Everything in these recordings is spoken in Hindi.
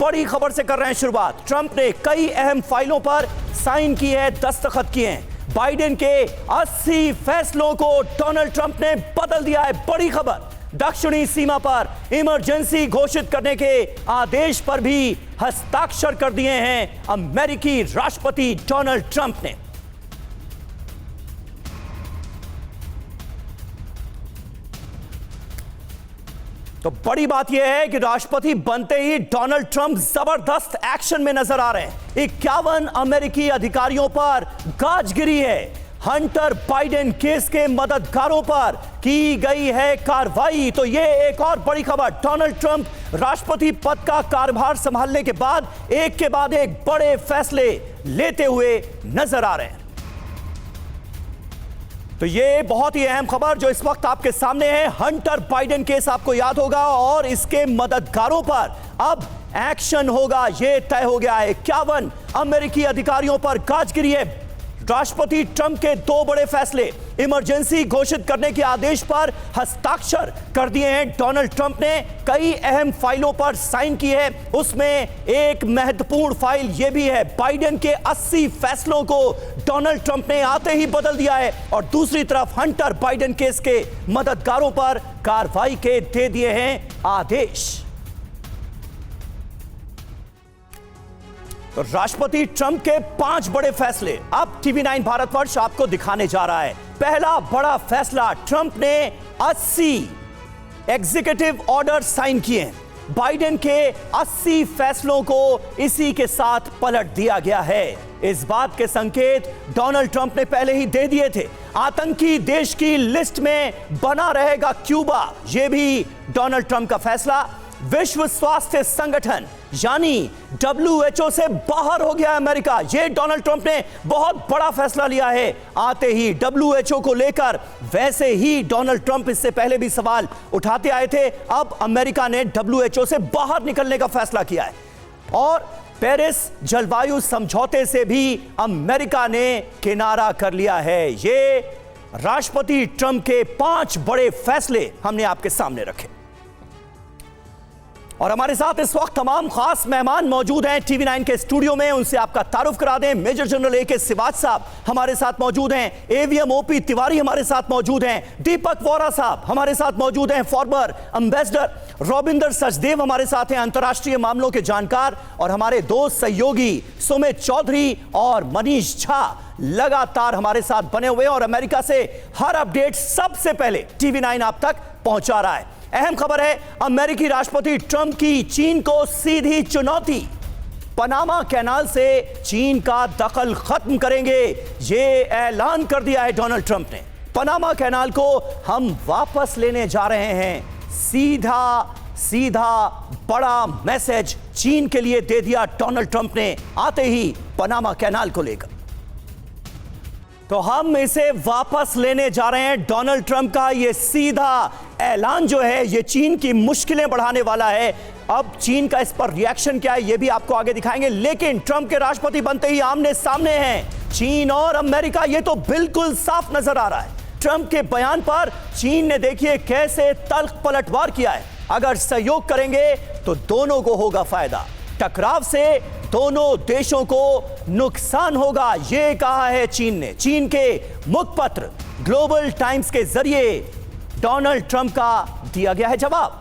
बड़ी खबर से कर रहे हैं शुरुआत। ट्रंप ने कई अहम फाइलों पर साइन किए हैं, दस्तखत किए हैं। बाइडेन के 80 फैसलों को डोनाल्ड ट्रंप ने बदल दिया है। बड़ी खबर, दक्षिणी सीमा पर इमरजेंसी घोषित करने के आदेश पर भी हस्ताक्षर कर दिए हैं अमेरिकी राष्ट्रपति डोनाल्ड ट्रंप ने। तो बड़ी बात यह है कि राष्ट्रपति बनते ही डोनाल्ड ट्रंप जबरदस्त एक्शन में नजर आ रहे हैं। 51 अमेरिकी अधिकारियों पर गाज गिरी है। हंटर बाइडेन केस के मददगारों पर की गई है कार्रवाई। तो यह एक और बड़ी खबर, डोनाल्ड ट्रंप राष्ट्रपति पद का कार्यभार संभालने के बाद एक के बाद एक बड़े फैसले लेते हुए नजर आ रहे हैं। तो ये बहुत ही अहम खबर जो इस वक्त आपके सामने है। हंटर बाइडेन केस आपको याद होगा और इसके मददगारों पर अब एक्शन होगा, यह तय हो गया है। 51 अमेरिकी अधिकारियों पर गाजगिरी है। राष्ट्रपति ट्रंप के 2 बड़े फैसले, इमरजेंसी घोषित करने के आदेश पर हस्ताक्षर कर दिए हैं डोनाल्ड ट्रंप ने। कई अहम फाइलों पर साइन की है। उसमें एक महत्वपूर्ण फाइल यह भी है, बाइडेन के 80 फैसलों को डोनाल्ड ट्रंप ने आते ही बदल दिया है। और दूसरी तरफ हंटर बाइडेन केस के मददगारों पर कार्रवाई के दे दिए हैं आदेश। तो राष्ट्रपति ट्रंप के 5 बड़े फैसले अब TV9 भारतवर्ष आपको दिखाने जा रहा है। पहला बड़ा फैसला, ट्रंप ने 80 एग्जीक्यूटिव ऑर्डर साइन किए हैं। बाइडेन के 80 फैसलों को इसी के साथ पलट दिया गया है। इस बात के संकेत डोनाल्ड ट्रंप ने पहले ही दे दिए थे। आतंकी देश की लिस्ट में बना रहेगा क्यूबा, यह भी डोनाल्ड ट्रंप का फैसला। विश्व स्वास्थ्य संगठन यानी WHO से बाहर हो गया अमेरिका, यह डोनाल्ड ट्रंप ने बहुत बड़ा फैसला लिया है आते ही WHO को लेकर। वैसे ही डोनाल्ड ट्रंप इससे पहले भी सवाल उठाते आए थे। अब अमेरिका ने WHO से बाहर निकलने का फैसला किया है। और पेरिस जलवायु समझौते से भी अमेरिका ने किनारा कर लिया है। ये राष्ट्रपति ट्रंप के 5 बड़े फैसले हमने आपके सामने रखे। और हमारे साथ इस वक्त तमाम खास मेहमान मौजूद हैं TV9 के स्टूडियो में। उनसे आपका तारुफ करा दें। मेजर जनरल AK सिवाज साहब हमारे साथ मौजूद हैं। AVM OP तिवारी हमारे साथ मौजूद हैं। दीपक वोरा साहब हमारे साथ मौजूद हैं। फॉर्मर एम्बेसडर रविंदर सचदेव हमारे साथ हैं, अंतर्राष्ट्रीय मामलों के जानकार। और हमारे 2 सहयोगी सुमित चौधरी और मनीष झा लगातार हमारे साथ बने हुए हैं और अमेरिका से हर अपडेट सबसे पहले TV9 आप तक पहुंचा रहा है। अहम खबर है, अमेरिकी राष्ट्रपति ट्रंप की चीन को सीधी चुनौती। पनामा कैनाल से चीन का दखल खत्म करेंगे, यह ऐलान कर दिया है डोनाल्ड ट्रंप ने। पनामा कैनाल को हम वापस लेने जा रहे हैं। सीधा बड़ा मैसेज चीन के लिए दे दिया डोनाल्ड ट्रंप ने आते ही पनामा कैनाल को लेकर। तो हम इसे वापस लेने जा रहे हैं। डोनाल्ड ट्रंप का यह सीधा ऐलान जो है ये चीन की मुश्किलें बढ़ाने वाला है। अब चीन का इस पर रिएक्शन क्या है ये भी आपको आगे दिखाएंगे। लेकिन ट्रंप के राष्ट्रपति बनते ही आमने सामने हैं चीन और अमेरिका, ये तो बिल्कुल साफ नजर आ रहा है। ट्रंप के बयान पर चीन ने देखिए कैसे तल्ख पलटवार किया है। अगर सहयोग करेंगे तो दोनों को होगा फायदा, टकराव से दोनों देशों को नुकसान होगा, यह कहा है चीन ने। चीन के मुखपत्र ग्लोबल टाइम्स के जरिए डोनाल्ड ट्रंप का दिया गया है जवाब।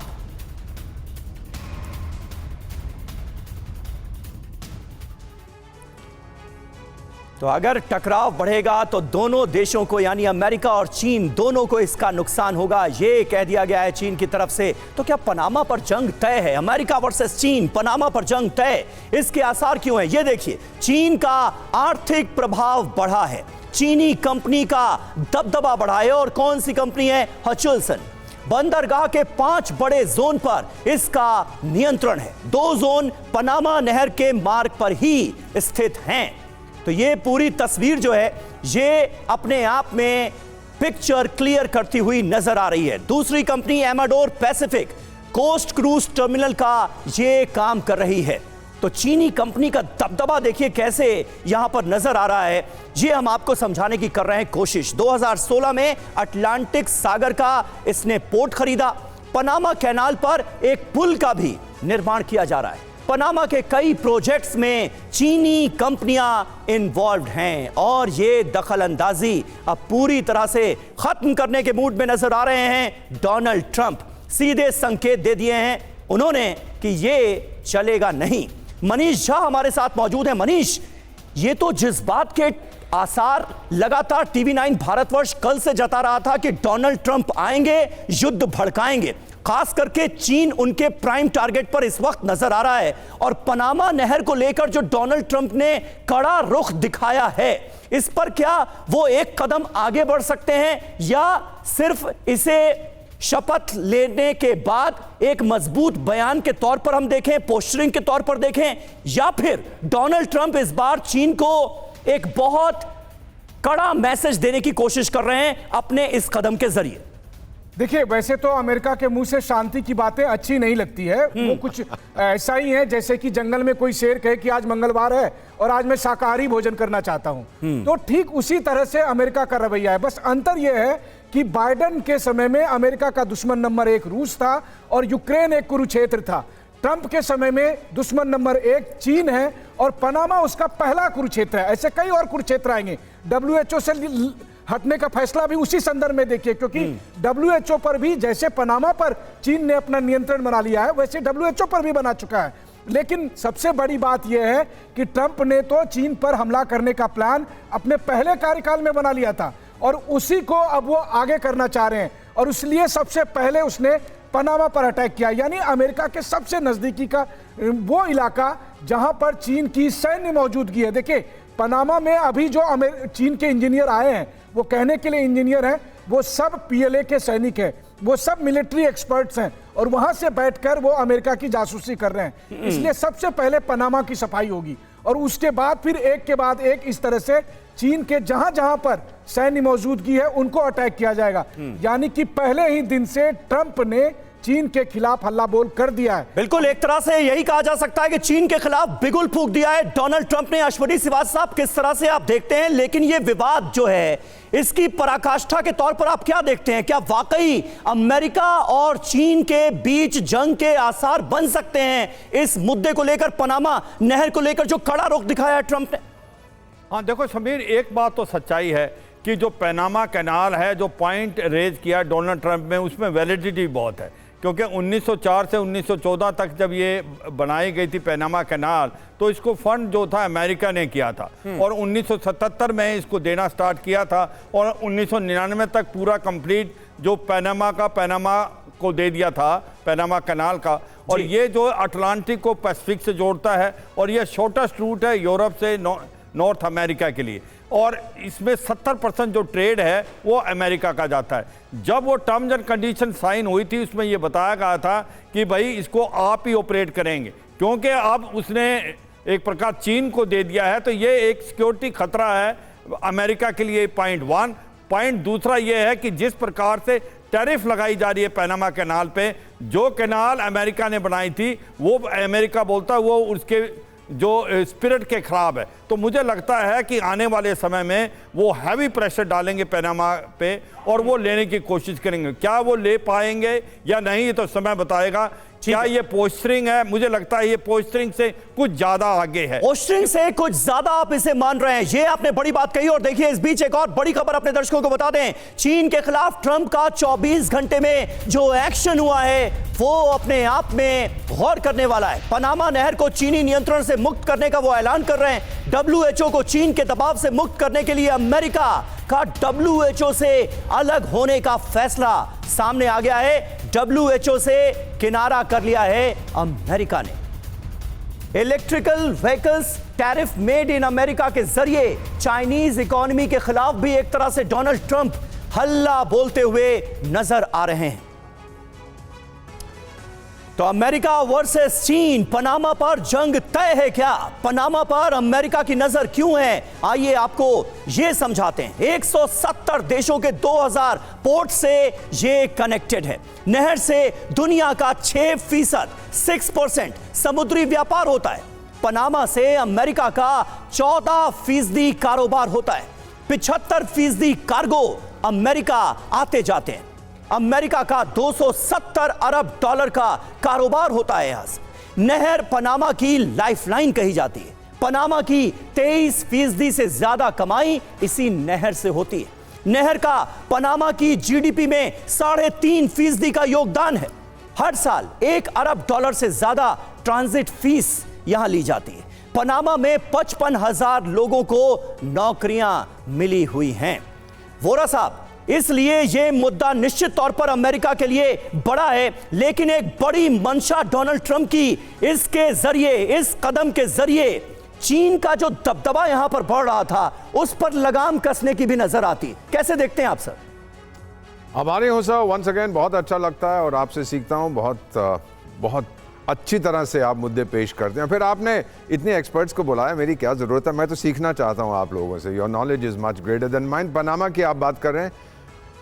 तो अगर टकराव बढ़ेगा तो दोनों देशों को यानी अमेरिका और चीन दोनों को इसका नुकसान होगा, यह कह दिया गया है चीन की तरफ से। तो क्या पनामा पर जंग तय है? अमेरिका वर्सेस चीन, पनामा पर जंग तय, इसके आसार क्यों हैं? ये देखिए, चीन का आर्थिक प्रभाव बढ़ा है, चीनी कंपनी का दबदबा बढ़ा है। और कौन सी कंपनी है? हचुल्सन। बंदरगाह के 5 बड़े जोन पर इसका नियंत्रण है। 2 जोन पनामा नहर के मार्ग पर ही स्थित हैं। तो ये पूरी तस्वीर जो है ये अपने आप में पिक्चर क्लियर करती हुई नजर आ रही है। दूसरी company Amador Pacific coast cruise terminal का ये काम कर रही है। तो चीनी कंपनी का दबदबा देखिए कैसे यहां पर नजर आ रहा है, ये हम आपको समझाने की कर रहे हैं कोशिश। 2016 में अटलांटिक सागर का इसने पोर्ट खरीदा। पनामा कैनाल पर एक पुल का भी निर्माण किया जा रहा है। पनामा के कई प्रोजेक्ट्स में चीनी कंपनियां इन्वॉल्व हैं और ये दखल अंदाजी अब पूरी तरह से खत्म करने के मूड में नजर आ रहे हैं। डोनाल्ड ट्रंप सीधे संकेत दे दिए हैं उन्होंने कि ये चलेगा नहीं। मनीष झा हमारे साथ मौजूद है। मनीष, ये तो जिस बात के आसार लगातार टीवी 9 भारतवर्ष कल से जता रहा था कि डोनाल्ड ट्रंप आएंगे, युद्ध भड़काएंगे, खास करके चीन उनके प्राइम टारगेट पर इस वक्त नजर आ रहा है। और पनामा नहर को लेकर जो डोनाल्ड ट्रंप ने कड़ा रुख दिखाया है, इस पर क्या वो एक कदम आगे बढ़ सकते हैं या सिर्फ इसे शपथ लेने के बाद एक मजबूत बयान के तौर पर हम देखें, पोस्टरिंग के तौर पर देखें, या फिर डोनाल्ड ट्रंप इस बार चीन को एक बहुत कड़ा मैसेज देने की कोशिश कर रहे हैं अपने इस कदम के जरिए? देखिए, वैसे तो अमेरिका के मुंह से शांति की बातें अच्छी नहीं लगती है। वो कुछ ऐसा ही है जैसे कि जंगल में कोई शेर कहे कि आज मंगलवार है और आज मैं शाकाहारी भोजन करना चाहता हूं। तो ठीक उसी तरह से अमेरिका का रवैया है। बस अंतर यह है कि बाइडेन के समय में अमेरिका का दुश्मन नंबर 1 रूस था और यूक्रेन एक कुरुक्षेत्र था। ट्रंप के समय में दुश्मन नंबर 1 चीन है और पनामा उसका पहला कुरुक्षेत्र है। ऐसे कई और कुरुक्षेत्र आएंगे। WHO से हटने का फैसला भी उसी संदर्भ में देखिए, क्योंकि WHO पर भी जैसे पनामा पर चीन ने अपना नियंत्रण बना लिया है, वैसे WHO पर भी बना चुका है। लेकिन सबसे बड़ी बात यह है कि ट्रंप ने तो चीन पर हमला करने का प्लान अपने पहले कार्यकाल में बना लिया था और उसी को अब वो आगे करना चाह रहे हैं। और इसलिए सबसे पहले उसने पनामा पर अटैक किया, यानी अमेरिका के सबसे नजदीकी का वो इलाका जहां पर चीन की सैन्य मौजूदगी है। देखिए, पनामा में अभी जो चीन के इंजीनियर आए हैं, वो कहने के लिए इंजीनियर हैं, वो सब PLA के सैनिक हैं, वो सब मिलिट्री एक्सपर्ट्स हैं और वहां से बैठकर वो अमेरिका की जासूसी कर रहे हैं। इसलिए सबसे पहले पनामा की सफाई होगी और उसके बाद फिर एक के बाद एक इस तरह से चीन के जहां जहां पर सैन्य मौजूदगी है उनको अटैक किया जाएगा। यानी कि पहले ही दिन से ट्रंप ने चीन के खिलाफ हल्ला बोल कर दिया है। बिल्कुल, एक तरह से यही कहा जा सकता है कि चीन के खिलाफ बिगुल फूंक दिया है डोनाल्ड ट्रंप ने। अश्वनी श्रीवास्तव, किस तरह से आप देखते हैं, लेकिन यह विवाद जो है इसकी पराकाष्ठा के तौर पर आप क्या देखते हैं? क्या वाकई अमेरिका और चीन के बीच जंग के आसार बन सकते हैं इस मुद्दे को लेकर, पनामा नहर को लेकर जो कड़ा रुख दिखाया है ट्रंप ने? हाँ देखो समीर, एक बात तो सच्चाई है कि जो पनामा कैनाल है, जो पॉइंट रेज किया डोनाल्ड ट्रंप में, उसमें वैलिडिटी बहुत है। क्योंकि 1904 से 1914 तक जब ये बनाई गई थी पनामा कैनाल, तो इसको फंड जो था अमेरिका ने किया था और 1977 में इसको देना स्टार्ट किया था और 1999 तक पूरा कंप्लीट जो पनामा को दे दिया था, पनामा कैनाल का। और ये जो अटलांटिक को पैसिफिक से जोड़ता है और ये शॉर्टेस्ट रूट है यूरोप से नॉर्थ अमेरिका के लिए, और इसमें 70% जो ट्रेड है वो अमेरिका का जाता है। जब वो टर्म्स एंड कंडीशन साइन हुई थी, उसमें ये बताया गया था कि भाई इसको आप ही ऑपरेट करेंगे, क्योंकि अब उसने एक प्रकार चीन को दे दिया है, तो ये एक सिक्योरिटी खतरा है अमेरिका के लिए। पॉइंट 1। पॉइंट दूसरा ये है कि जिस प्रकार से टैरिफ लगाई जा रही है पनामा कैनाल पे, जो कैनाल अमेरिका ने बनाई थी वो अमेरिका बोलता है वो उसके जो स्पिरिट के खिलाफ है। तो मुझे लगता है कि आने वाले समय में वो हैवी प्रेशर डालेंगे पनामा पे और वो लेने की कोशिश करेंगे। क्या वो ले पाएंगे या नहीं, ये तो समय बताएगा। क्या ये पोस्टरिंग है? मुझे लगता है ये पोस्टरिंग से कुछ ज्यादा आगे है। पोस्टरिंग से कुछ ज्यादा आप इसे मान रहे हैं, ये आपने बड़ी बात कही। और देखिए, इस बीच एक और बड़ी खबर अपने दर्शकों को बता दें। चीन के खिलाफ ट्रंप का 24 घंटे में जो एक्शन हुआ है वो अपने आप में गौर करने वाला है। पनामा नहर को चीनी नियंत्रण से मुक्त करने का वो ऐलान कर रहे हैं। WHO को चीन के दबाव से मुक्त करने के लिए अमेरिका का WHO से अलग होने का फैसला सामने आ गया है। WHO से किनारा कर लिया है अमेरिका ने। Electrical vehicles tariff made in America के जरिए चाइनीज इकोनॉमी के खिलाफ भी एक तरह से डोनाल्ड ट्रंप हल्ला बोलते हुए नजर आ रहे हैं। तो अमेरिका वर्सेस चीन, पनामा पर जंग तय है क्या? पनामा पर अमेरिका की नजर क्यों है? आइए आपको यह समझाते हैं। 170 देशों के 2000 पोर्ट से ये कनेक्टेड है। नहर से दुनिया का 6% समुद्री व्यापार होता है। पनामा से अमेरिका का 14% कारोबार होता है। 75% कार्गो अमेरिका आते जाते हैं। अमेरिका का $270 अरब का कारोबार होता है यहां से। नहर पनामा की लाइफलाइन कही जाती है। पनामा की 23% से ज्यादा कमाई इसी नहर से होती है। नहर का पनामा की जीडीपी में 3.5% का योगदान है। हर साल $1 अरब से ज्यादा ट्रांजिट फीस यहां ली जाती है। पनामा में 55,000 लोगों को नौकरियां मिली हुई हैं। वोरा साहब, इसलिए यह मुद्दा निश्चित तौर पर अमेरिका के लिए बड़ा है, लेकिन एक बड़ी मंशा डोनाल्ड ट्रंप की इसके जरिए, इस कदम के जरिए चीन का जो दबदबा यहां पर बढ़ रहा था उस पर लगाम कसने की भी नजर आती। कैसे देखते हैं आप सर? हमारे यहाँ सर वंस अगेन बहुत अच्छा लगता है और आपसे सीखता हूँ। बहुत अच्छी तरह से आप मुद्दे पेश करते हैं। फिर आपने इतने एक्सपर्ट्स को बुलाया, मेरी क्या ज़रूरत है? मैं तो सीखना चाहता हूँ आप लोगों से। Your knowledge is much greater than mine. Panama की आप बात कर रहे हैं।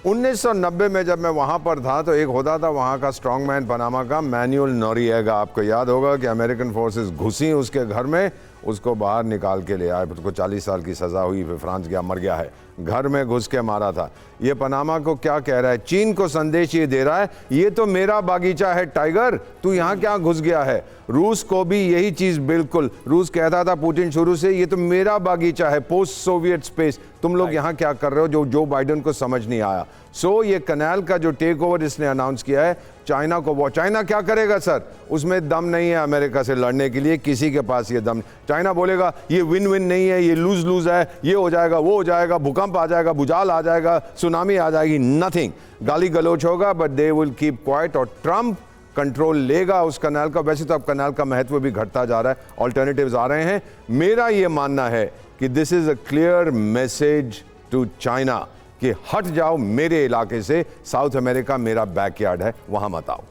1990 में जब मैं वहाँ पर था तो एक होता था वहाँ का स्ट्रॉन्ग मैन पनामा का, मैनुअल नोरिएगा। आपको याद होगा कि अमेरिकन फोर्सेस घुसी उसके घर में, उसको बाहर निकाल के ले आए। उसको 40 साल की सज़ा हुई, फिर फ्रांस गया, मर गया है। घर में घुस के मारा था। ये पनामा को क्या कह रहा है? चीन को संदेश ये दे रहा है, ये तो मेरा बागीचा है टाइगर, तू यहाँ क्या घुस गया है? रूस को भी यही चीज़ बिल्कुल, रूस कहता था पुतिन शुरू से, ये तो मेरा बागीचा है, पोस्ट सोवियत स्पेस, तुम लोग यहाँ क्या कर रहे हो? जो बाइडेन को समझ नहीं आया। सो ये कनाल का जो टेक ओवर इसने अनाउंस किया है, चाइना को, वो चाइना क्या करेगा सर? उसमें दम नहीं है अमेरिका से लड़ने के लिए, किसी के पास ये दम। चाइना बोलेगा ये विन विन नहीं है, ये लूज लूज है, ये हो जाएगा, वो हो जाएगा, भूकंप आ जाएगा, भूचाल आ जाएगा, सुनामी आ जाएगी, नथिंग। गाली गलोच होगा, but they will keep quiet. और ट्रंप कंट्रोल लेगा उस कनाल का। वैसे तो अब कनाल का महत्व भी घटता जा रहा है, ऑल्टरनेटिव्स आ रहे हैं। मेरा ये मानना है कि this is a clear message to China कि हट जाओ मेरे इलाके से, साउथ अमेरिका मेरा बैकयार्ड है, वहां मत आओ।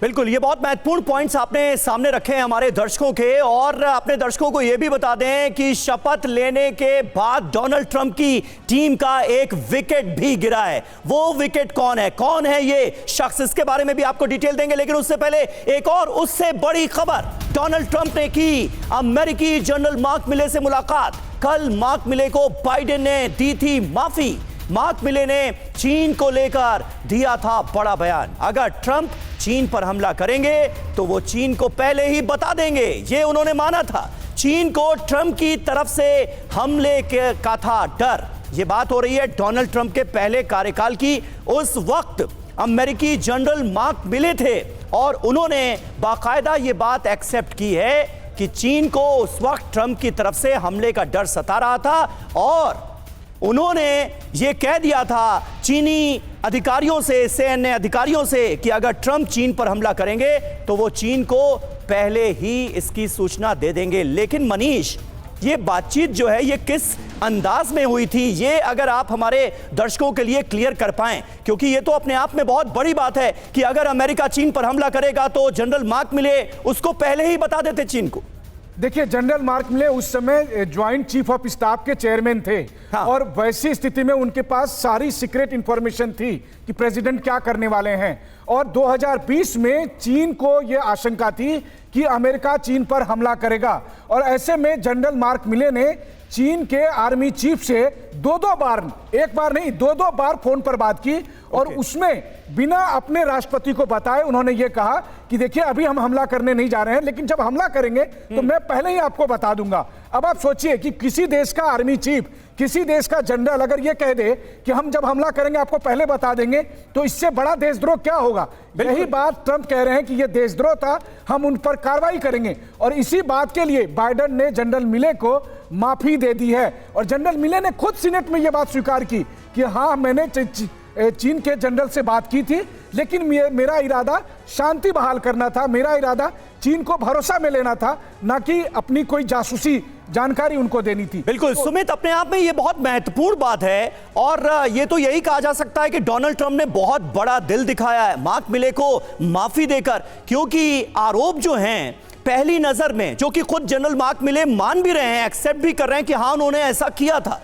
बिल्कुल, ये बहुत महत्वपूर्ण पॉइंट्स आपने सामने रखे हैं हमारे दर्शकों के। और अपने दर्शकों को यह भी बता दें कि शपथ लेने के बाद डोनाल्ड ट्रंप की टीम का एक विकेट भी गिरा है। वो विकेट कौन है ये शख्स, इसके बारे में भी आपको डिटेल देंगे। लेकिन उससे पहले एक और उससे बड़ी खबर, डोनाल्ड ट्रंप ने की अमेरिकी जनरल मार्क मिले से मुलाकात। कल मार्क मिले को बाइडेन ने दी थी माफी। मार्क मिले ने चीन को लेकर दिया था बड़ा बयान। अगर ट्रंप चीन पर हमला करेंगे तो वो चीन को पहले ही बता देंगे, ये उन्होंने माना था। चीन को ट्रंप की तरफ से हमले का था डर। ये बात हो रही है डोनाल्ड ट्रंप के पहले कार्यकाल की। उस वक्त अमेरिकी जनरल मार्क मिले थे और उन्होंने बाकायदा ये बात एक्सेप्ट की है कि चीन को उस वक्त ट्रंप की तरफ से हमले का डर सता रहा था। और उन्होंने ये कह दिया था चीनी अधिकारियों से, सैन्य अधिकारियों से, कि अगर ट्रंप चीन पर हमला करेंगे तो वो चीन को पहले ही इसकी सूचना दे देंगे। लेकिन मनीष, ये बातचीत जो है ये किस अंदाज में हुई थी, ये अगर आप हमारे दर्शकों के लिए क्लियर कर पाएं, क्योंकि ये तो अपने आप में बहुत बड़ी बात है कि अगर अमेरिका चीन पर हमला करेगा तो जनरल मार्क मिले उसको पहले ही बता देते चीन को। देखिए, जनरल मार्क मिले उस समय ज्वाइंट चीफ ऑफ स्टाफ के चेयरमैन थे। हाँ। और वैसी स्थिति में उनके पास सारी सीक्रेट इंफॉर्मेशन थी कि प्रेसिडेंट क्या करने वाले हैं। और 2020 में चीन को यह आशंका थी कि अमेरिका चीन पर हमला करेगा। और ऐसे में जनरल मार्क मिले ने चीन के आर्मी चीफ से दो बार, एक बार नहीं, दो बार फोन पर बात की। और उसमें बिना अपने राष्ट्रपति को बताए उन्होंने ये कहा कि देखिए अभी हम हमला करने नहीं जा रहे हैं, लेकिन जब हमला करेंगे तो मैं पहले ही आपको बता दूंगा। अब आप सोचिए कि किसी देश का आर्मी चीफ, किसी देश का जनरल अगर ये कह दे कि हम जब हमला करेंगे आपको पहले बता देंगे, तो इससे बड़ा देशद्रोह क्या होगा? यही बात ट्रंप कह रहे हैं कि ये देशद्रोह था, हम उन पर कार्रवाई करेंगे। और इसी बात के लिए बाइडेन ने जनरल मिले को माफी दे दी है। और जनरल मिले ने खुद सीनेट में यह बात स्वीकार की कि हाँ, मैंने चीन के जनरल से बात की थी, लेकिन मेरा इरादा शांति बहाल करना था, मेरा इरादा चीन को भरोसा में लेना था, ना कि अपनी कोई जासूसी जानकारी उनको देनी थी। बिल्कुल सुमित, अपने आप में ये बहुत महत्वपूर्ण बात है। और ये तो यही कहा जा सकता है कि डोनाल्ड ट्रंप ने बहुत बड़ा दिल दिखाया है मार्क मिले को माफी देकर, क्योंकि आरोप जो हैं पहली नजर में, जो कि खुद जनरल मार्क मिले मान भी रहे हैं, एक्सेप्ट भी कर रहे हैं कि हाँ उन्होंने ऐसा किया था,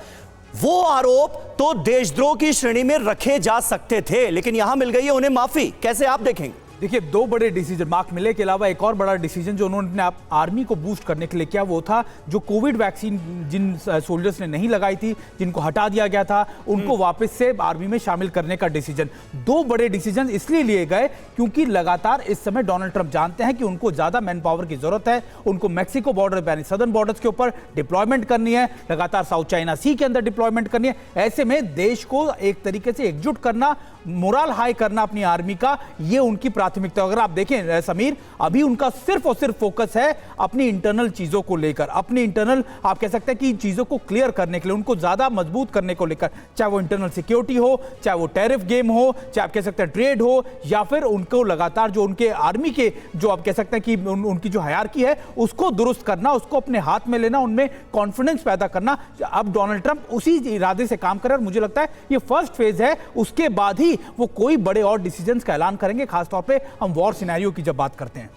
वो आरोप तो देशद्रोह की श्रेणी में रखे जा सकते थे, लेकिन यहां मिल गई है उन्हें माफी। कैसे आप देखेंगे? देखिए, दो बड़े डिसीजन मार्क मिले के अलावा एक और बड़ा डिसीजन जो उन्होंने अपने आर्मी को बूस्ट करने के लिए किया, वो था जो कोविड वैक्सीन जिन सोल्जर्स ने नहीं लगाई थी, जिनको हटा दिया गया था, उनको वापस से आर्मी में शामिल करने का डिसीजन। दो बड़े डिसीजन इसलिए लिए गए क्योंकि लगातार इस समय डोनाल्ड ट्रंप जानते हैं कि उनको ज्यादा मैन पावर की जरूरत है, उनको मैक्सिको बॉर्डर यानी सदर्न बॉर्डर्स के ऊपर डिप्लॉयमेंट करनी है, लगातार साउथ चाइना सी के अंदर डिप्लॉयमेंट करनी है। ऐसे में देश को एक तरीके से एकजुट करना, मोरल हाई करना अपनी आर्मी का, ये उनकी प्राथमिकता। अगर आप देखें समीर, अभी उनका सिर्फ और सिर्फ फोकस है अपनी इंटरनल चीजों को लेकर, अपनी इंटरनल आप कह सकते हैं कि इन चीजों को क्लियर करने के लिए, उनको ज्यादा मजबूत करने को लेकर, चाहे वो इंटरनल सिक्योरिटी हो, चाहे वो टैरिफ गेम हो, चाहे आप कह सकते हैं ट्रेड हो, या फिर उनको लगातार जो उनके आर्मी के जो आप कह सकते हैं कि उनकी जो हायरार्की है उसको दुरुस्त करना, उसको अपने हाथ में लेना, उनमें कॉन्फिडेंस पैदा करना। अब डोनाल्ड ट्रंप उसी इरादे से काम कर रहे हैं और मुझे लगता है ये फर्स्ट फेज है, उसके बाद ही वो कोई बड़े और डिसीजंस का ऐलान करेंगे, खासतौर पे हम वॉर सिनेरियो की जब बात करते हैं।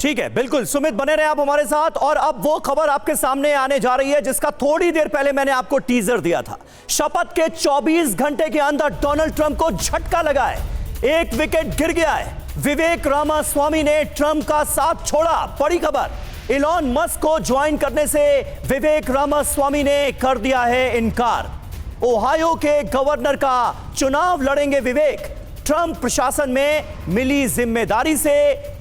ठीक है, बिल्कुल सुमित, बने रहे आप हमारे साथ। और अब वो खबर आपके सामने आने जा रही है जिसका थोड़ी देर पहले मैंने आपको टीजर दिया था। शपथ के 24 घंटे के अंदर डोनाल्ड ट्रंप को झटका लगा है, एक विकेट गिर गया है। विवेक रामास्वामी ने ट्रंप का साथ छोड़ा। बड़ी खबर, इलॉन मस्क को ज्वाइन करने से विवेक रामास्वामी ने कर दिया है इनकार। ओहायो के गवर्नर का चुनाव लड़ेंगे विवेक। ट्रंप प्रशासन में मिली जिम्मेदारी से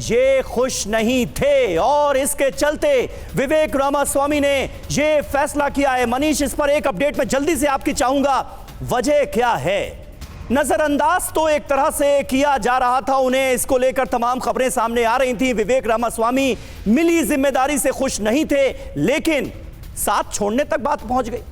ये खुश नहीं थे और इसके चलते विवेक रामास्वामी ने ये फैसला किया है। मनीष, इस पर एक अपडेट मैं जल्दी से आपकी चाहूंगा, वजह क्या है? नजरअंदाज तो एक तरह से किया जा रहा था उन्हें, इसको लेकर तमाम खबरें सामने आ रही थी। विवेक रामास्वामी मिली जिम्मेदारी से खुश नहीं थे, लेकिन साथ छोड़ने तक बात पहुंच गई।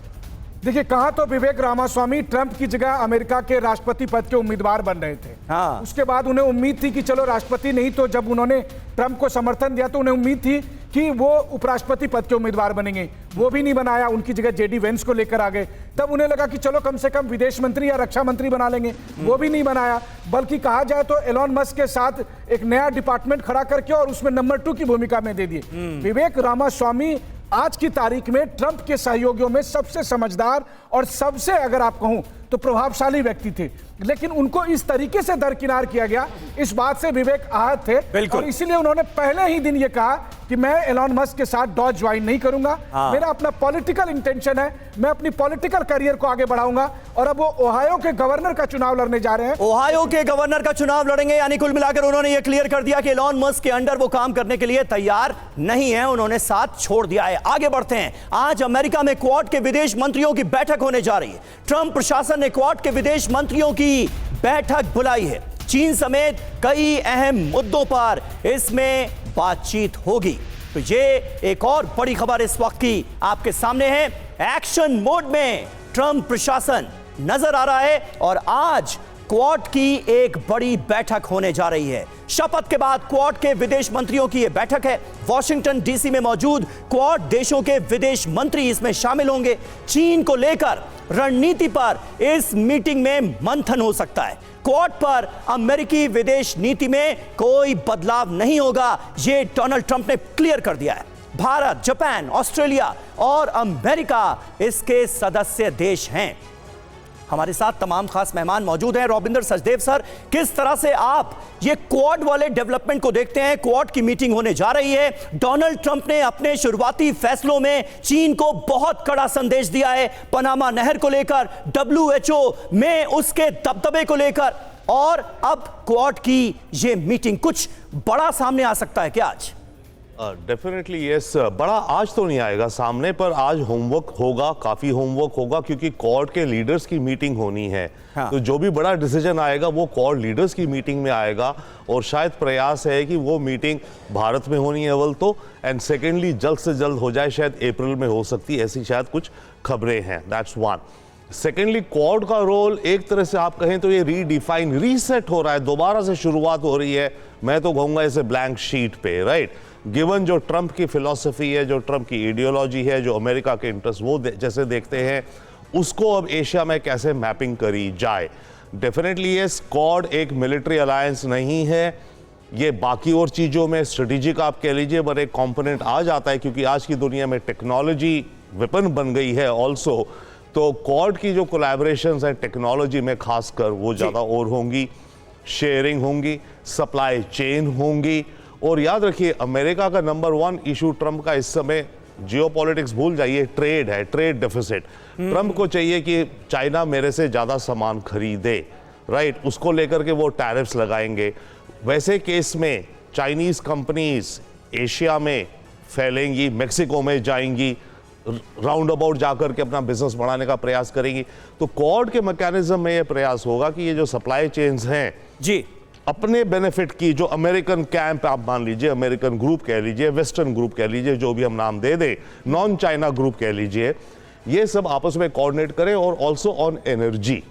देखिए, कहा तो विवेक रामास्वामी ट्रंप की जगह अमेरिका के राष्ट्रपति पद के उम्मीदवार बन रहे थे। हाँ। उसके बाद उन्हें उम्मीद थी कि चलो राष्ट्रपति नहीं तो जब उन्होंने ट्रंप को समर्थन दिया तो उन्हें उम्मीद थी कि वो उपराष्ट्रपति पद के उम्मीदवार बनेंगे। वो भी नहीं बनाया, उनकी जगह जेडी वेंस को लेकर आ गए। तब उन्हें लगा कि चलो कम से कम विदेश मंत्री या रक्षा मंत्री बना लेंगे, वो भी नहीं बनाया। बल्कि कहा जाए तो एलॉन मस्क के साथ एक नया डिपार्टमेंट खड़ा करके और उसमें नंबर 2 की भूमिका में दे दिए। विवेक रामास्वामी आज की तारीख में ट्रंप के सहयोगियों में सबसे समझदार और सबसे, अगर आप कहूं तो प्रभावशाली व्यक्ति थे, लेकिन उनको इस तरीके से दरकिनार किया गया, इस बात से विवेक आहत थे। और इसीलिए उन्होंने पहले ही दिन ये कहा कि मैं एलॉन मस्क के साथ डॉज ज्वाइन नहीं करूंगा। मेरा अपना पॉलिटिकल इंटेंशन है, मैं अपनी पॉलिटिकल करियर को आगे बढ़ाऊंगा। और अब वो ओहायो के गवर्नर का चुनाव लड़ने जा रहे हैं। ओहायो के गवर्नर का चुनाव लड़ेंगे, यानी कुल मिलाकर उन्होंने ये क्लियर कर दिया कि एलॉन मस्क के अंडर वो काम करने के लिए तैयार नहीं है, उन्होंने साथ छोड़ दिया है। आगे बढ़ते हैं। आज अमेरिका में क्वाड के विदेश मंत्रियों की बैठक होने जा रही है। ट्रंप प्रशासन ने क्वाड के विदेश मंत्रियों की बैठक बुलाई है। चीन समेत कई अहम मुद्दों पर इसमें बातचीत होगी। तो ये एक और बड़ी खबर इस वक्त की आपके सामने है। एक्शन मोड में ट्रंप प्रशासन नजर आ रहा है और आज क्वाड की एक बड़ी बैठक होने जा रही है। शपथ के बाद क्वाड के विदेश मंत्रियों की यह बैठक है। वॉशिंगटन डीसी में मौजूद क्वाड देशों के विदेश मंत्री इसमें शामिल होंगे। चीन को लेकर रणनीति पर इस मीटिंग में मंथन हो सकता है। क्वाड पर अमेरिकी विदेश नीति में कोई बदलाव नहीं होगा, यह डोनाल्ड ट्रंप ने क्लियर कर दिया है। भारत, जापान, ऑस्ट्रेलिया और अमेरिका इसके सदस्य देश हैं। हमारे साथ तमाम खास मेहमान मौजूद हैं। रॉबिंदर सचदेव सर, किस तरह से आप ये क्वाड वाले डेवलपमेंट को देखते हैं? क्वाड की मीटिंग होने जा रही है। डोनाल्ड ट्रंप ने अपने शुरुआती फैसलों में चीन को बहुत कड़ा संदेश दिया है, पनामा नहर को लेकर, WHO में उसके दबदबे को लेकर, और अब क्वाड की ये मीटिंग, कुछ बड़ा सामने आ सकता है क्या आज? Definitely yes. बड़ा आज तो नहीं आएगा सामने, पर आज होमवर्क होगा, काफी होमवर्क होगा, क्योंकि क्वाड के लीडर्स की मीटिंग होनी है। हाँ। तो जो भी बड़ा डिसीजन आएगा वो क्वाड लीडर्स की मीटिंग में आएगा, और शायद प्रयास है कि वो मीटिंग भारत में होनी है अव्वल तो, एंड सेकेंडली जल्द से जल्द हो जाए, शायद अप्रैल में हो सकती है, ऐसी शायद कुछ खबरें हैं। That's one. सेकेंडली, क्वाड का रोल एक तरह से आप कहें तो ये रीडिफाइन, रीसेट हो रहा है, दोबारा से शुरुआत हो रही है। मैं तो कहूँगा इसे ब्लैंक शीट पे, राइट। गिवन जो ट्रंप की फिलॉसफी है, जो ट्रंप की आइडियोलॉजी है, जो अमेरिका के इंटरेस्ट वो जैसे देखते हैं, उसको अब एशिया में कैसे मैपिंग करी जाए। डेफिनेटली ये क्वाड एक मिलिट्री अलायंस नहीं है, ये बाकी और चीज़ों में स्ट्रेटेजिक आप कह लीजिए पर एक कंपोनेंट आ जाता है, क्योंकि आज की दुनिया में टेक्नोलॉजी वेपन बन गई है ऑल्सो। तो क्वाड की जो कोलैबोरेशंस हैं टेक्नोलॉजी में खासकर, वो ज़्यादा और होंगी, शेयरिंग होंगी। सप्लाई चेन होंगी। और याद रखिए अमेरिका का नंबर 1 इशू ट्रंप का इस समय जियोपॉलिटिक्स भूल जाइए, ट्रेड है, ट्रेड डेफिसिट। ट्रंप को चाहिए कि चाइना मेरे से ज्यादा सामान खरीदे, राइट, उसको लेकर के वो टैरिफ्स लगाएंगे। वैसे केस में चाइनीज कंपनीज एशिया में फैलेंगी, मेक्सिको में जाएंगी, राउंड अबाउट जाकर के अपना बिजनेस बढ़ाने का प्रयास करेंगी। तो क्वाड के मैकेनिज्म में यह प्रयास होगा कि ये जो सप्लाई चेन्स हैं जी, अपने बेनिफिट की, जो अमेरिकन कैंप आप मान लीजिए, अमेरिकन ग्रुप कह लीजिए, वेस्टर्न ग्रुप कह लीजिए, जो भी हम नाम दे दें, नॉन चाइना ग्रुप कह लीजिए, ये सब आपस में कोऑर्डिनेट करें। और ऑल्सो ऑन एनर्जी,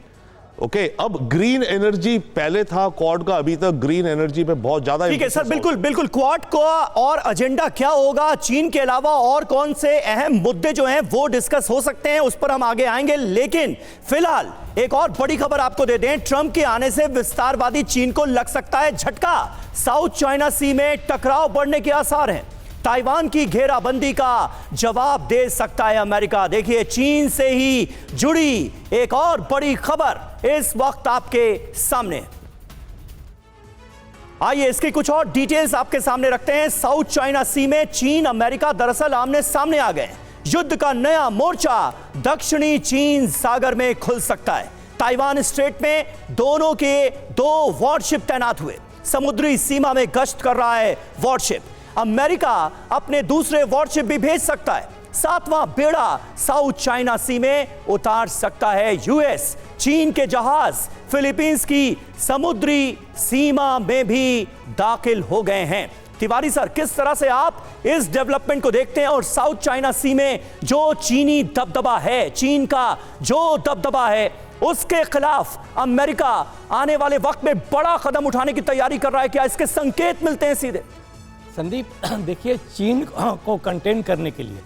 ओके। अब ग्रीन एनर्जी पहले था क्वाड का, अभी तक ग्रीन एनर्जी पे बहुत ज्यादा। ठीक है सर, बिल्कुल बिल्कुल। क्वाड का और एजेंडा क्या होगा, चीन के अलावा और कौन से अहम मुद्दे जो हैं वो डिस्कस हो सकते हैं, उस पर हम आगे आएंगे। लेकिन फिलहाल एक और बड़ी खबर आपको दे दें, ट्रंप के आने से विस्तारवादी चीन को लग सकता है झटका। साउथ चाइना सी में टकराव बढ़ने के आसार हैं। ताइवान की घेराबंदी का जवाब दे सकता है अमेरिका। देखिए, चीन से ही जुड़ी एक और बड़ी खबर इस वक्त आपके सामने। आइए इसकी कुछ और डिटेल्स आपके सामने रखते हैं। साउथ चाइना सी में चीन अमेरिका दरअसल आमने सामने आ गए। युद्ध का नया मोर्चा दक्षिणी चीन सागर में खुल सकता है। ताइवान स्ट्रेट में दोनों के 2 वॉरशिप तैनात हुए। समुद्री सीमा में गश्त कर रहा है वॉरशिप। अमेरिका अपने दूसरे वॉरशिप भी भेज सकता है। 7वां बेड़ा साउथ चाइना सी में उतार सकता है यूएस। चीन के जहाज फिलीपींस की समुद्री सीमा में भी दाखिल हो गए हैं। तिवारी सर, किस तरह से आप इस डेवलपमेंट को देखते हैं और साउथ चाइना सी में जो चीनी दबदबा है, चीन का जो दबदबा है, उसके खिलाफ अमेरिका आने वाले वक्त में बड़ा कदम उठाने की तैयारी कर रहा है? क्या इसके संकेत मिलते हैं सीधे? संदीप, देखिए, चीन को कंटेन करने के लिए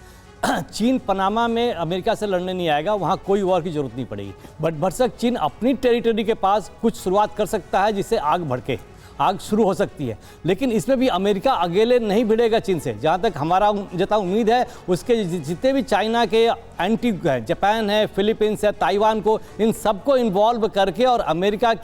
चीन पनामा में अमेरिका से लड़ने नहीं आएगा, वहाँ कोई वॉर की जरूरत नहीं पड़ेगी। बट भरसक चीन अपनी टेरिटरी के पास कुछ शुरुआत कर सकता है जिससे आग भड़के, आग शुरू हो सकती है। लेकिन इसमें भी अमेरिका अकेले नहीं भिड़ेगा चीन से। जहाँ तक हमारा जता उम्मीद है, उसके जितने भी चाइना के एंटी है, जापान है, फिलीपींस है, ताइवान को, इन सबको इन्वॉल्व करके और अमेरिका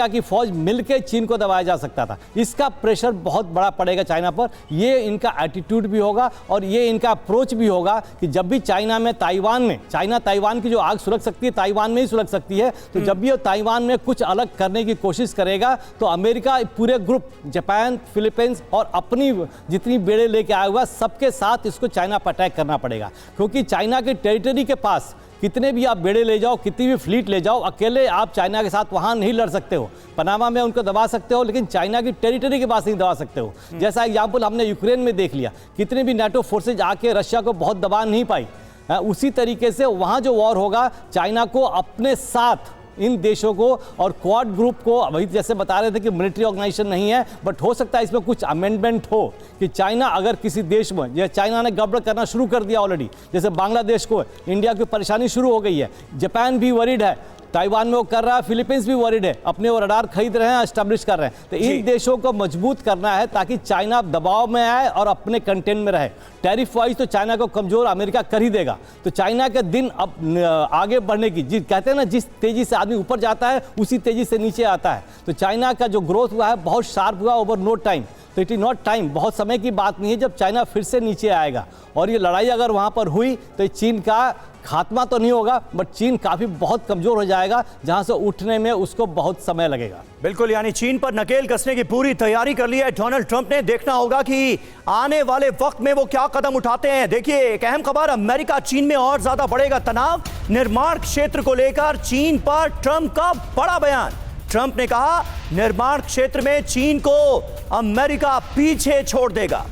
की फौज मिलकर चीन को दबाया जा सकता था। इसका प्रेशर बहुत बड़ा पड़ेगा चाइना पर। ये इनका एटीट्यूड भी होगा और ये इनका अप्रोच भी होगा कि जब भी चाइना ताइवान की जो आग सुलग सकती है, ताइवान में ही सुलग सकती है। तो जब भी ताइवान में कुछ अलग करने की कोशिश करेगा तो अमेरिका पूरे ग्रुप, जापान, फिलीपींस और अपनी जितनी बेड़े लेके आया हुआ, सबके साथ इसको चाइना पर अटैक करना पड़ेगा। क्योंकि चाइना के टेरिटरी के पास कितने भी आप बेड़े ले जाओ, कितनी भी फ्लीट ले जाओ, अकेले आप चाइना के साथ वहां नहीं लड़ सकते हो। पनामा में उनको दबा सकते हो, लेकिन चाइना की टेरिटरी के पास नहीं दबा सकते हो। जैसा एग्जाम्पल हमने यूक्रेन में देख लिया, कितने भी नाटो फोर्सेज आके रशिया को बहुत दबा नहीं पाई। उसी तरीके से वहां जो वॉर होगा, चाइना को अपने साथ इन देशों को और क्वाड ग्रुप को, अभी जैसे बता रहे थे कि मिलिट्री ऑर्गेनाइजेशन नहीं है, बट हो सकता है इसमें कुछ अमेंडमेंट हो कि चाइना अगर किसी देश में, जैसे चाइना ने गड़बड़ करना शुरू कर दिया ऑलरेडी, जैसे बांग्लादेश को, इंडिया की परेशानी शुरू हो गई है, जापान भी वरीड है, ताइवान में वो कर रहा है, फिलीपींस भी वरीड है, अपने वो रडार खरीद रहे हैं, एस्टैब्लिश कर रहे हैं। तो इन देशों को मजबूत करना है ताकि चाइना दबाव में आए और अपने कंटेन में रहे। टैरिफ वाइज तो चाइना को कमजोर अमेरिका कर ही देगा। तो चाइना के दिन अब आगे बढ़ने की, कहते हैं ना, जिस तेजी से आदमी ऊपर जाता है उसी तेजी से नीचे आता है। तो चाइना का जो ग्रोथ हुआ है बहुत शार्प हुआ ओवर नो टाइम। तो इट इज नॉट टाइम, बहुत समय की बात नहीं है जब चाइना फिर से नीचे आएगा। और ये लड़ाई अगर वहां पर हुई तो चीन का खात्मा तो नहीं होगा, बट चीन काफी बहुत कमजोर हो जाएगा, जहां से उठने में उसको बहुत समय लगेगा। बिल्कुल, यानी चीन पर नकेल कसने की पूरी तैयारी कर ली है डोनाल्ड ट्रंप ने। देखना होगा कि आने वाले वक्त में वो क्या कदम उठाते हैं। देखिए, एक अहम खबर, अमेरिका चीन में और ज्यादा बढ़ेगा तनाव। निर्माण क्षेत्र को लेकर चीन पर ट्रंप का बड़ा बयान। ट्रंप ने कहा, निर्माण क्षेत्र में चीन को अमेरिका पीछे छोड़ देगा।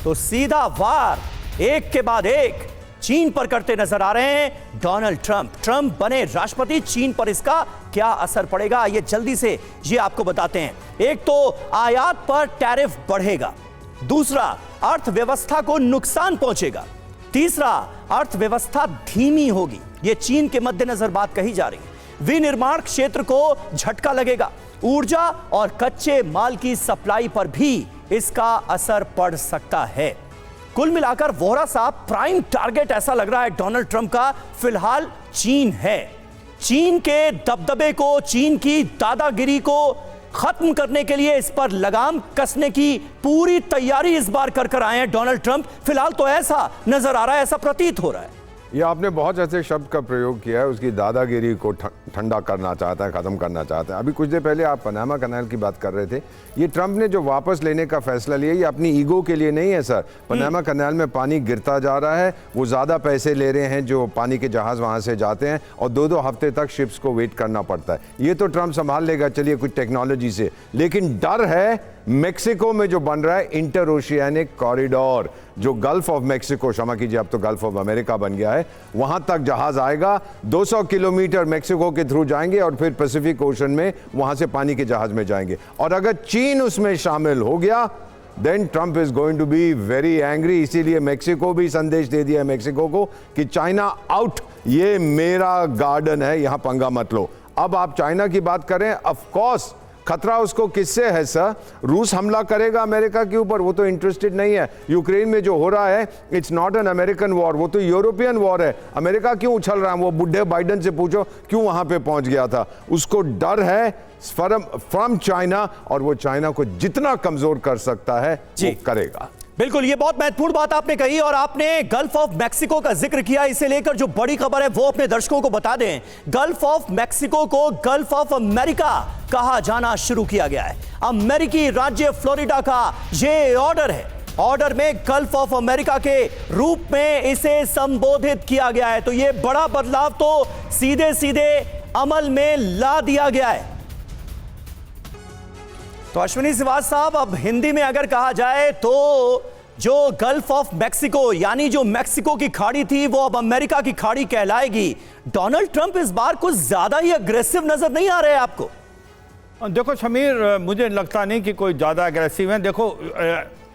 तो सीधा वार एक के बाद एक चीन पर करते नजर आ रहे हैं डोनाल्ड ट्रंप। ट्रंप बने राष्ट्रपति, चीन पर इसका क्या असर पड़ेगा, ये जल्दी से ये आपको बताते हैं। एक तो आयात पर टैरिफ बढ़ेगा, दूसरा अर्थव्यवस्था को नुकसान पहुंचेगा, तीसरा अर्थव्यवस्था धीमी होगी। ये चीन के मद्देनजर बात कही जा रही है। विनिर्माण क्षेत्र को झटका लगेगा, ऊर्जा और कच्चे माल की सप्लाई पर भी इसका असर पड़ सकता है। कुल मिलाकर वोहरा साहब, प्राइम टारगेट ऐसा लग रहा है डोनाल्ड ट्रंप का फिलहाल चीन है। चीन के दबदबे को, चीन की दादागिरी को खत्म करने के लिए इस पर लगाम कसने की पूरी तैयारी इस बार कर आए हैं डोनाल्ड ट्रंप। फिलहाल तो ऐसा नजर आ रहा है, ऐसा प्रतीत हो रहा है। ये आपने बहुत ऐसे शब्द का प्रयोग किया है, उसकी दादागिरी को ठंडा करना चाहता है, ख़त्म करना चाहता है। अभी कुछ देर पहले आप पनामा कैनाल की बात कर रहे थे। ये ट्रंप ने जो वापस लेने का फैसला लिया, ये अपनी ईगो के लिए नहीं है सर। पनामा कैनाल में पानी गिरता जा रहा है, वो ज़्यादा पैसे ले रहे हैं जो पानी के जहाज़ वहाँ से जाते हैं, और 2-2 हफ्ते तक शिप्स को वेट करना पड़ता है। ये तो ट्रंप संभाल लेगा, चलिए कुछ टेक्नोलॉजी से, लेकिन डर है मेक्सिको में जो बन रहा है इंटर ओशियानिक कॉरिडोर, जो गल्फ ऑफ मेक्सिको, क्षमा कीजिए अब तो गल्फ ऑफ अमेरिका बन गया है, वहां तक जहाज आएगा, 200 किलोमीटर मेक्सिको के थ्रू जाएंगे और फिर पैसिफिक ओशन में वहां से पानी के जहाज में जाएंगे। और अगर चीन उसमें शामिल हो गया, then Trump is going to be very angry. इसीलिए मेक्सिको भी संदेश दे दिया है मेक्सिको को कि चाइना आउट, ये मेरा गार्डन है, यहां पंगा मत लो। अब आप चाइना की बात करें, ऑफ कोर्स खतरा उसको किससे है सर? रूस हमला करेगा अमेरिका के ऊपर, वो तो इंटरेस्टेड नहीं है। यूक्रेन में जो हो रहा है, it's not an American war, वो तो यूरोपियन वॉर है। अमेरिका क्यों उछल रहा है? वो बुढ़े बाइडेन से पूछो क्यों वहां पे पहुंच गया था। उसको डर है फ्रॉम चाइना, और वो चाइना को जितना कमजोर कर सकता है वो करेगा। बिल्कुल, ये बहुत महत्वपूर्ण बात आपने कही, और आपने गल्फ ऑफ मैक्सिको का जिक्र किया। इसे लेकर जो बड़ी खबर है वो अपने दर्शकों को बता दें। गल्फ ऑफ मैक्सिको को गल्फ ऑफ अमेरिका कहा जाना शुरू किया गया है। अमेरिकी राज्य फ्लोरिडा का ये ऑर्डर है। ऑर्डर में गल्फ ऑफ अमेरिका के रूप में इसे संबोधित किया गया है। तो ये बड़ा बदलाव तो सीधे सीधे अमल में ला दिया गया है। तो अश्विनी श्रीवास्तव साहब, अब हिंदी में अगर कहा जाए तो जो गल्फ ऑफ मैक्सिको यानी जो मैक्सिको की खाड़ी थी वो अब अमेरिका की खाड़ी कहलाएगी। डोनाल्ड ट्रंप इस बार कुछ ज्यादा ही अग्रेसिव नजर नहीं आ रहे हैं आपको? देखो शमीर, मुझे लगता नहीं कि कोई ज़्यादा अग्रेसिव है। देखो,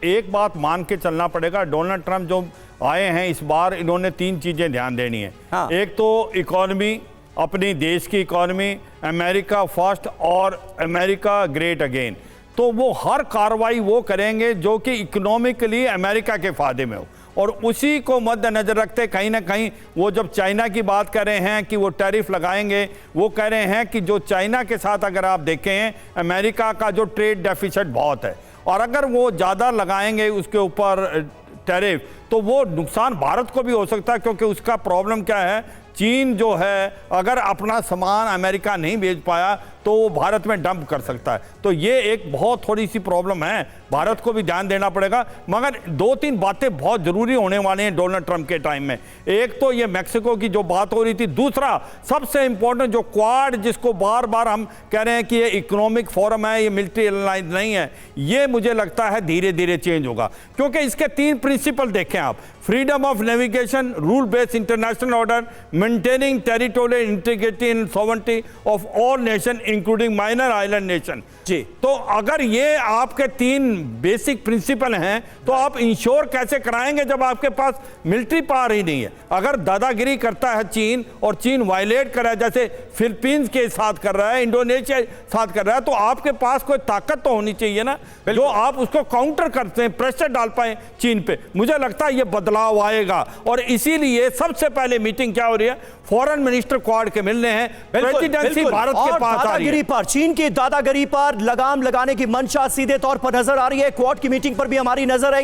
एक बात मान के चलना पड़ेगा, डोनाल्ड ट्रंप जो आए हैं इस बार, इन्होंने 3 चीज़ें ध्यान देनी है। हाँ। एक तो इकॉनमी, अपनी देश की इकॉनमी, अमेरिका फर्स्ट और अमेरिका ग्रेट अगेन। तो वो हर कार्रवाई वो करेंगे जो कि इकोनॉमिकली अमेरिका के फ़ायदे में हो, और उसी को मद्देनजर रखते कहीं ना कहीं वो जब चाइना की बात कर रहे हैं कि वो टैरिफ लगाएंगे, वो कह रहे हैं कि जो चाइना के साथ अगर आप देखें अमेरिका का जो ट्रेड डेफिसिट बहुत है, और अगर वो ज़्यादा लगाएंगे उसके ऊपर टैरिफ तो वो नुकसान भारत को भी हो सकता है, क्योंकि उसका प्रॉब्लम क्या है, चीन जो है अगर अपना सामान अमेरिका नहीं बेच पाया तो वो भारत में डंप कर सकता है। तो ये एक बहुत थोड़ी सी प्रॉब्लम है, भारत को भी ध्यान देना पड़ेगा। मगर 2-3 बातें बहुत ज़रूरी होने वाली हैं डोनाल्ड ट्रंप के टाइम में। एक तो ये मैक्सिको की जो बात हो रही थी, दूसरा सबसे इंपॉर्टेंट जो क्वाड, जिसको बार बार हम कह रहे हैं कि ये इकोनॉमिक फोरम है, ये मिलिट्री अलायंस नहीं है, ये मुझे लगता है धीरे धीरे चेंज होगा। क्योंकि इसके 3 प्रिंसिपल देखें आप, freedom of navigation, rule based international order, maintaining territorial integrity and sovereignty of all nation including minor island nation. जी, तो अगर ये आपके 3 बेसिक प्रिंसिपल हैं तो आप इंश्योर कैसे कराएंगे जब आपके पास मिलिट्री पावर ही नहीं है? अगर दादागिरी करता है चीन, और चीन वायलेट कर रहा है, जैसे फिलीपींस के साथ कर रहा है, इंडोनेशिया साथ कर रहा है, तो आपके पास कोई ताकत तो होनी चाहिए ना, जो आप उसको काउंटर करते हैं, प्रेशर डाल पाए चीन पे। मुझे लगता है ये बदलाव आएगा, और इसीलिए सबसे पहले मीटिंग क्या हो रही है, फॉरेन मिनिस्टर क्वाड के मिलने हैं, प्रेसिडेंसी भारत के पास आ रही है। पर चीन की दादागिरी पर लगाम लगाने की मंशा सीधे तौर पर नजर आ रही है। क्वाड की मीटिंग पर भी हमारी नजर है।